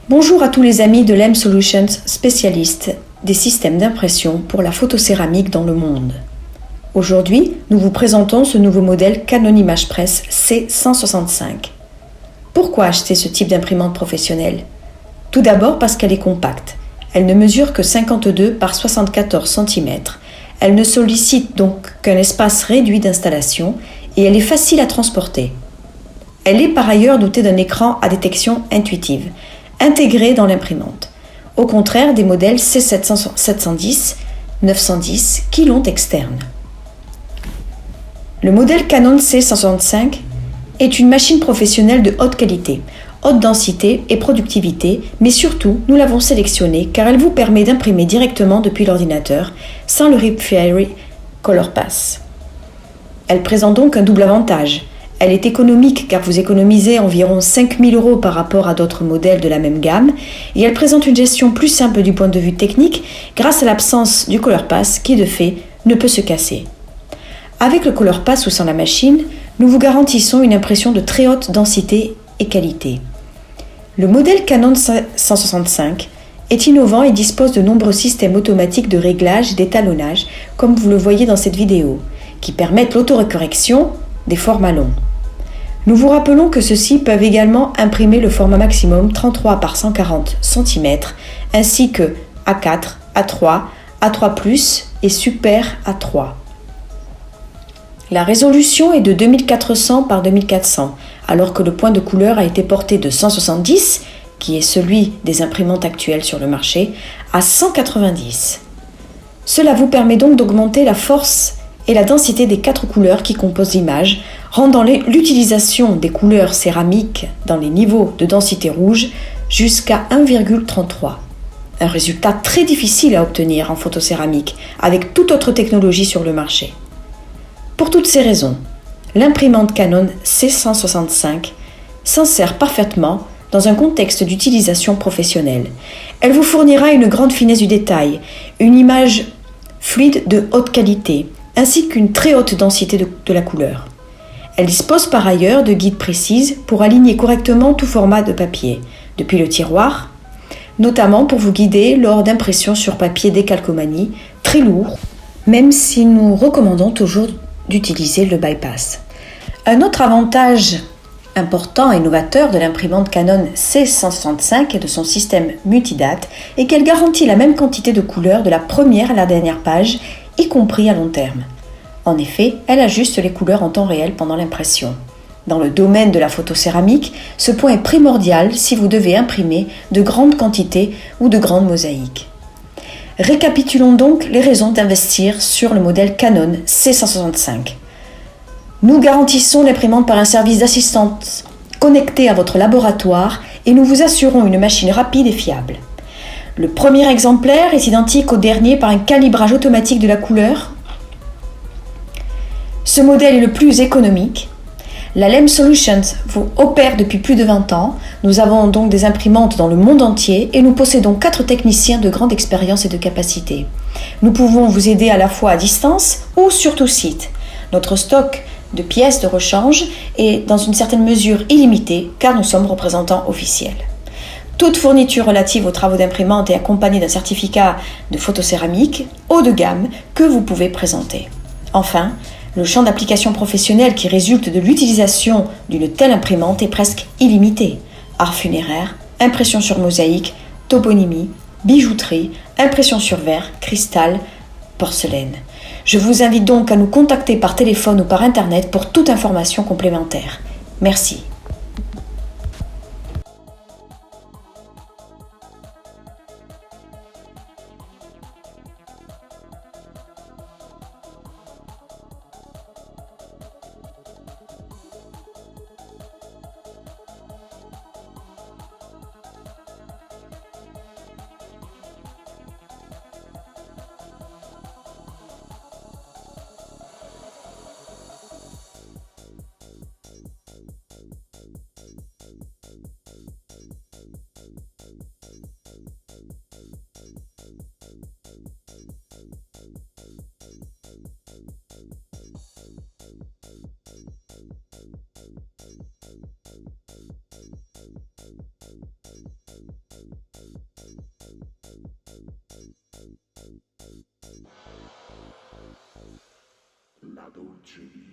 Bonjour à tous les amis de LEM Solutions, spécialistes des systèmes d'impression pour la photocéramique dans le monde. Aujourd'hui, nous vous présentons ce nouveau modèle Canon ImagePress C165. Pourquoi acheter ce type d'imprimante professionnelle? Tout d'abord parce qu'elle est compacte. Elle ne mesure que 52 par 74 cm. Elle ne sollicite donc qu'un espace réduit d'installation et elle est facile à transporter. Elle est par ailleurs dotée d'un écran à détection intuitive, intégré dans l'imprimante, au contraire des modèles C710, 910 qui l'ont externe. Le modèle Canon C165 est une machine professionnelle de haute qualité, haute densité et productivité, mais surtout, nous l'avons sélectionnée car elle vous permet d'imprimer directement depuis l'ordinateur sans le Rip Fairy Color Pass. Elle présente donc un double avantage. Elle est économique car vous économisez environ 5 000 € par rapport à d'autres modèles de la même gamme et elle présente une gestion plus simple du point de vue technique grâce à l'absence du Color Pass qui de fait ne peut se casser. Avec le Color Pass ou sans la machine, nous vous garantissons une impression de très haute densité et qualité. Le modèle Canon 165 est innovant et dispose de nombreux systèmes automatiques de réglage et d'étalonnage comme vous le voyez dans cette vidéo qui permettent l'autocorrection des formats longs. Nous vous rappelons que ceux-ci peuvent également imprimer le format maximum 33 par 140 cm ainsi que A4, A3, A3+, et Super A3. La résolution est de 2400 par 2400 alors que le point de couleur a été porté de 170, qui est celui des imprimantes actuelles sur le marché, à 190. Cela vous permet donc d'augmenter la force et la densité des 4 couleurs qui composent l'image, rendant l'utilisation des couleurs céramiques dans les niveaux de densité rouge jusqu'à 1,33. Un résultat très difficile à obtenir en photocéramique avec toute autre technologie sur le marché. Pour toutes ces raisons, l'imprimante Canon C165 s'insère parfaitement dans un contexte d'utilisation professionnelle. Elle vous fournira une grande finesse du détail, une image fluide de haute qualité, ainsi qu'une très haute densité de la couleur. Elle dispose par ailleurs de guides précises pour aligner correctement tout format de papier, depuis le tiroir, notamment pour vous guider lors d'impressions sur papier décalcomanie très lourd, même si nous recommandons toujours d'utiliser le bypass. Un autre avantage important et novateur de l'imprimante Canon C165 et de son système multidate est qu'elle garantit la même quantité de couleurs de la première à la dernière page, y compris à long terme. En effet, elle ajuste les couleurs en temps réel pendant l'impression. Dans le domaine de la photocéramique, ce point est primordial si vous devez imprimer de grandes quantités ou de grandes mosaïques. Récapitulons donc les raisons d'investir sur le modèle Canon C165. Nous garantissons l'imprimante par un service d'assistance connecté à votre laboratoire et nous vous assurons une machine rapide et fiable. Le premier exemplaire est identique au dernier par un calibrage automatique de la couleur. Ce modèle est le plus économique. La LEM Solutions vous opère depuis plus de 20 ans. Nous avons donc des imprimantes dans le monde entier et nous possédons 4 techniciens de grande expérience et de capacité. Nous pouvons vous aider à la fois à distance ou sur tout site. Notre stock de pièces de rechange est dans une certaine mesure illimité car nous sommes représentants officiels. Toute fourniture relative aux travaux d'imprimante est accompagnée d'un certificat de photocéramique haut de gamme que vous pouvez présenter. Enfin, le champ d'application professionnel qui résulte de l'utilisation d'une telle imprimante est presque illimité. Art funéraire, impression sur mosaïque, toponymie, bijouterie, impression sur verre, cristal, porcelaine. Je vous invite donc à nous contacter par téléphone ou par internet pour toute information complémentaire. Merci. dolce vita.